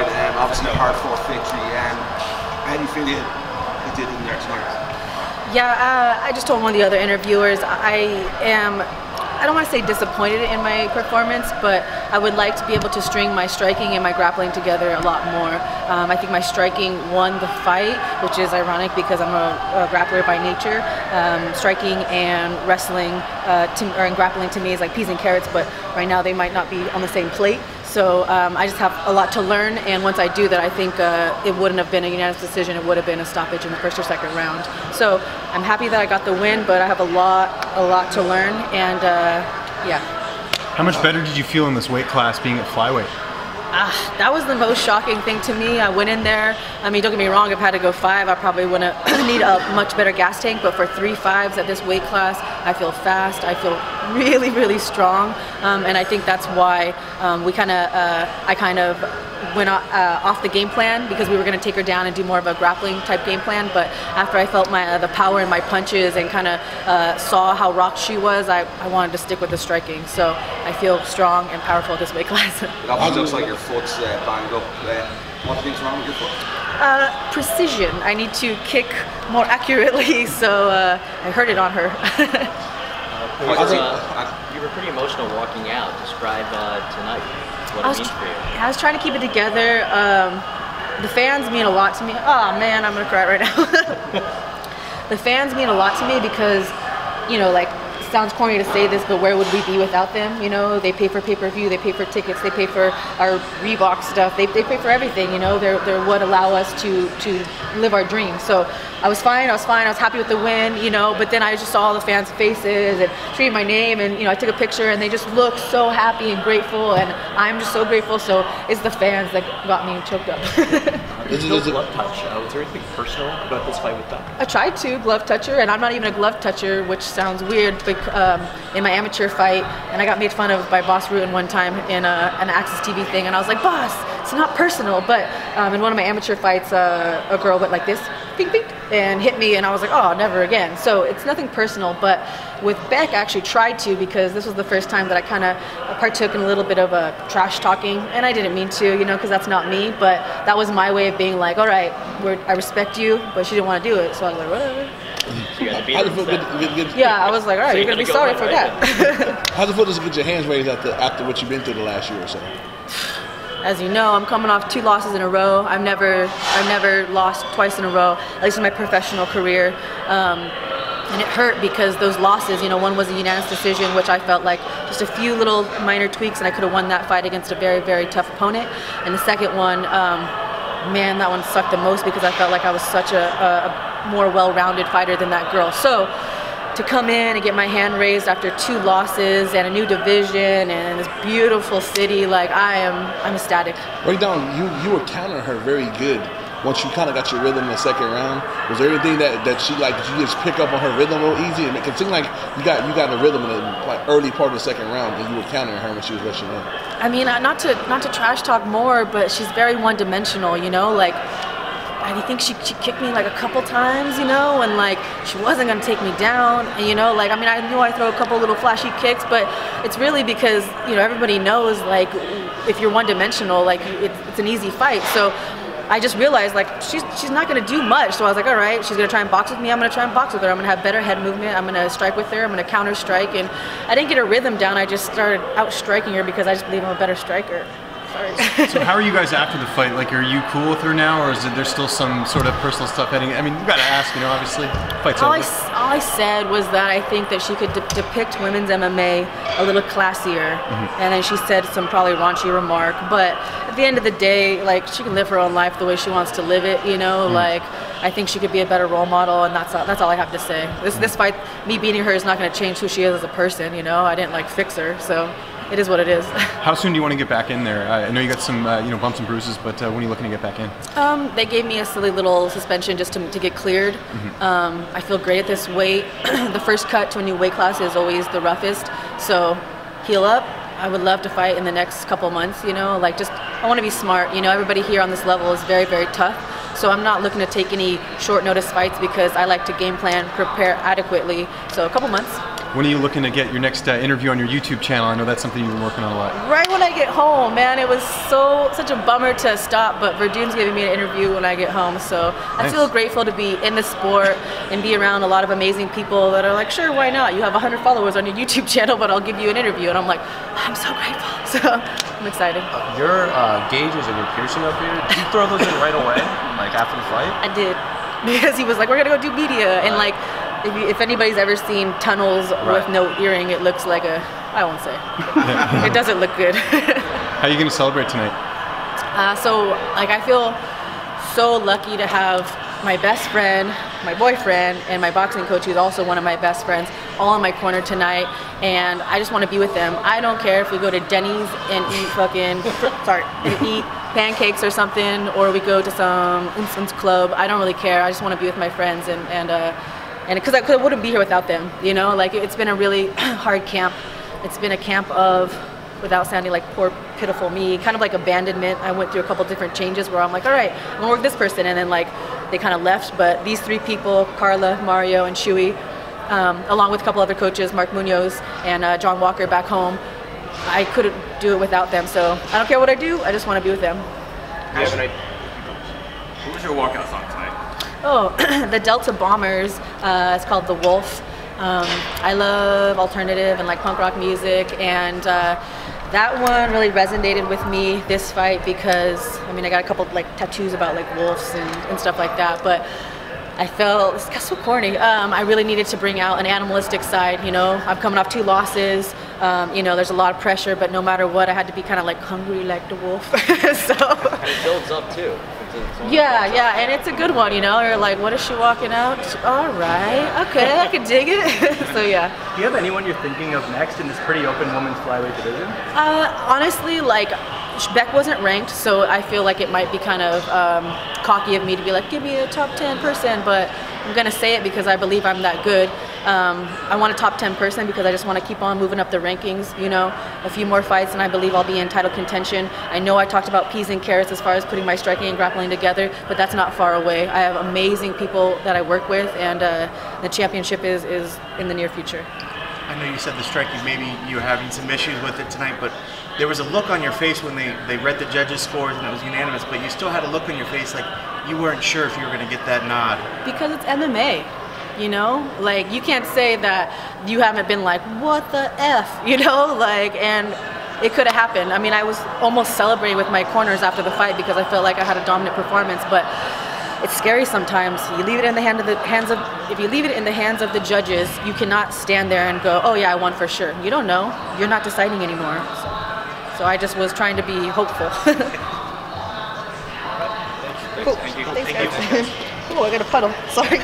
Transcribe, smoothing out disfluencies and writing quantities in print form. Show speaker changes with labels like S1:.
S1: tonight. Obviously a hard-fought victory. How do you feel you did in there tonight?
S2: Yeah, I just told one of the other interviewers I don't want to say disappointed in my performance, but I would like to be able to string my striking and my grappling together a lot more. I think my striking won the fight, which is ironic because I'm a grappler by nature. Striking and wrestling and grappling to me is like peas and carrots, but right now they might not be on the same plate. So I just have a lot to learn, and once I do that, I think it wouldn't have been a unanimous decision. It would have been a stoppage in the first or second round. So I'm happy that I got the win, but I have a lot to learn, and yeah.
S3: How much better did you feel in this weight class being at flyweight?
S2: That was the most shocking thing to me. I went in there, I mean, don't get me wrong, if I had to go 5, I probably wouldn't need a much better gas tank, but for 3 5s at this weight class, I feel fast, I feel really, really strong, and I think that's why I kind of went off the game plan, because we were going to take her down and do more of a grappling type game plan, but after I felt the power in my punches and kind of saw how rocked she was, I wanted to stick with the striking. So I feel strong and powerful at this weight class.
S1: It obviously looks like your foot's banged up. What do you think's wrong with your foot?
S2: Precision. I need to kick more accurately, so I heard it on her.
S4: You were pretty emotional walking out. Describe tonight. What it means for you.
S2: I was trying to keep it together. The fans mean a lot to me. Oh man, I'm gonna cry right now. The fans mean a lot to me because, you know, like, it sounds corny to say this, but where would we be without them? You know, they pay for pay-per-view, they pay for tickets, they pay for our Reebok stuff, they pay for everything. You know, they're what allow us to live our dreams. So I was fine, I was happy with the win, you know, but then I just saw all the fans' faces and screamed my name, and, you know, I took a picture and they just looked so happy and grateful, and I'm just so grateful. So it's the fans that got me choked up.
S4: There's no glove touch. Was there anything personal about this fight with them?
S2: I tried to glove touch her, and I'm not even a glove toucher, which sounds weird, but in my amateur fight, and I got made fun of by Boss Rutan one time in an Access TV thing, and I was like, boss, it's not personal, but in one of my amateur fights, a girl went like this, bing, bing, and hit me, and I was like, oh, never again. So it's nothing personal, but with Beck, I actually tried to, because this was the first time that I kind of partook in a little bit of a trash talking, and I didn't mean to, you know, because that's not me, but that was my way of being like, all right, I respect you, but she didn't want to do it, so I was like, whatever. Yeah, I was like, all right, you're going to be sorry for that.
S5: How's it feel to get your hands raised after what you've been through the last year or so?
S2: As you know, I'm coming off 2 losses in a row. I've never lost twice in a row, at least in my professional career. And it hurt because those losses, you know, one was a unanimous decision, which I felt like just a few little minor tweaks and I could have won that fight against a very, very tough opponent. And the second one, man, that one sucked the most because I felt like I was such a more well-rounded fighter than that girl. So to come in and get my hand raised after 2 losses and a new division and this beautiful city, like, I'm ecstatic.
S5: Right down, you were countering her very good. Once you kind of got your rhythm in the second round, was there anything that she like? Did you just pick up on her rhythm real easy? And it seemed like you got the rhythm in the early part of the second round, and you were countering her when she was rushing in.
S2: I mean, not to trash talk more, but she's very one-dimensional. You know, like, I think she kicked me like a couple times, you know, and like she wasn't gonna take me down. And, you know, like, I mean, I knew I throw a couple little flashy kicks, but it's really because, you know, everybody knows, like, if you're one-dimensional, like, it's an easy fight. So I just realized, like, she's not going to do much. So I was like, all right, she's going to try and box with me. I'm going to try and box with her. I'm going to have better head movement. I'm going to strike with her. I'm going to counter strike. And I didn't get her rhythm down. I just started out striking her because I just believe I'm a better striker. Sorry.
S3: So how are you guys after the fight? Like, are you cool with her now, or is there still some sort of personal stuff heading? I mean, you got to ask, you know, obviously. Fight's over.
S2: All I said was that I think that she could depict women's MMA a little classier, and then she said some probably raunchy remark. But at the end of the day, like, she can live her own life the way she wants to live it. You know, like, I think she could be a better role model, and that's all I have to say. This fight, me beating her is not going to change who she is as a person. You know, I didn't like fix her, so. It is what it is.
S3: How soon do you want to get back in there? I know you got some, you know, bumps and bruises, but when are you looking to get back in?
S2: They gave me a silly little suspension just to get cleared. I feel great at this weight. The first cut to a new weight class is always the roughest, so heal up. I would love to fight in the next couple months, you know, like, just, I want to be smart. You know, everybody here on this level is very, very tough. So I'm not looking to take any short notice fights because I like to game plan, prepare adequately. So a couple months.
S3: When are you looking to get your next interview on your YouTube channel? I know that's something you've been working on a lot.
S2: Right when I get home, man. It was such a bummer to stop, but Verdun's giving me an interview when I get home, so I feel grateful to be in the sport and be around a lot of amazing people that are like, sure, why not? You have 100 followers on your YouTube channel, but I'll give you an interview, and I'm like, I'm so grateful. So I'm excited.
S6: Your gauges and your piercing up here, did you throw those in right away, like after the fight?
S2: I did, because he was like, we're gonna go do media, and like, if anybody's ever seen tunnels with no earring, it looks like I won't say. It doesn't look good.
S3: How are you gonna celebrate tonight?
S2: So like, I feel so lucky to have my best friend, my boyfriend, and my boxing coach, who's also one of my best friends, all in my corner tonight, and I just want to be with them. I don't care if we go to Denny's and eat pancakes or something, or we go to some instance club. I don't really care. I just want to be with my friends, and because I wouldn't be here without them, you know. Like, it's been a really hard camp. It's been a camp of, without sounding like poor pitiful me, kind of like abandonment. I went through a couple different changes where I'm like, all right, I'm gonna work this person, and then like they kind of left. But these three people, Carla, Mario, and Shui, along with a couple other coaches, Mark Munoz and John Walker back home, I couldn't do it without them. So I don't care what I do, I just want to be with them.
S7: What was your walkout song tonight?
S2: Oh, the Delta Bombers. It's called The Wolf. I love alternative and like punk rock music, and that one really resonated with me this fight because, I mean, I got a couple like tattoos about like wolves and stuff like that, but I felt, this got so corny, I really needed to bring out an animalistic side, you know. I'm coming off 2 losses, you know, there's a lot of pressure, but no matter what, I had to be kind of like hungry like the wolf. So
S4: And it builds up too.
S2: yeah, and it's a good one, you know. You're like, what is she walking out? All right, okay, I can dig it. So yeah.
S8: Do you have anyone you're thinking of next in this pretty open women's flyweight division?
S2: Honestly, like, Beck wasn't ranked, so I feel like it might be kind of cocky of me to be like, give me a top 10 person, but I'm gonna say it because I believe I'm that good. I want a top 10 person because I just want to keep on moving up the rankings, you know, a few more fights and I believe I'll be in title contention. I know I talked about peas and carrots as far as putting my striking and grappling together, but that's not far away. I have amazing people that I work with, and the championship is in the near future.
S9: I know you said the striking, maybe you were having some issues with it tonight, but there was a look on your face when they read the judges' scores and it was unanimous, but you still had a look on your face like you weren't sure if you were going to get that nod.
S2: Because it's MMA, you know? Like, you can't say that you haven't been like, what the F, you know? Like, and it could have happened. I mean, I was almost celebrating with my corners after the fight because I felt like I had a dominant performance, but it's scary sometimes. You leave it in the if you leave it in the hands of the judges, you cannot stand there and go, oh yeah, I won for sure. You don't know. You're not deciding anymore. So I just was trying to be hopeful. Cool. Thanks, guys. Oh, I got a puddle. Sorry.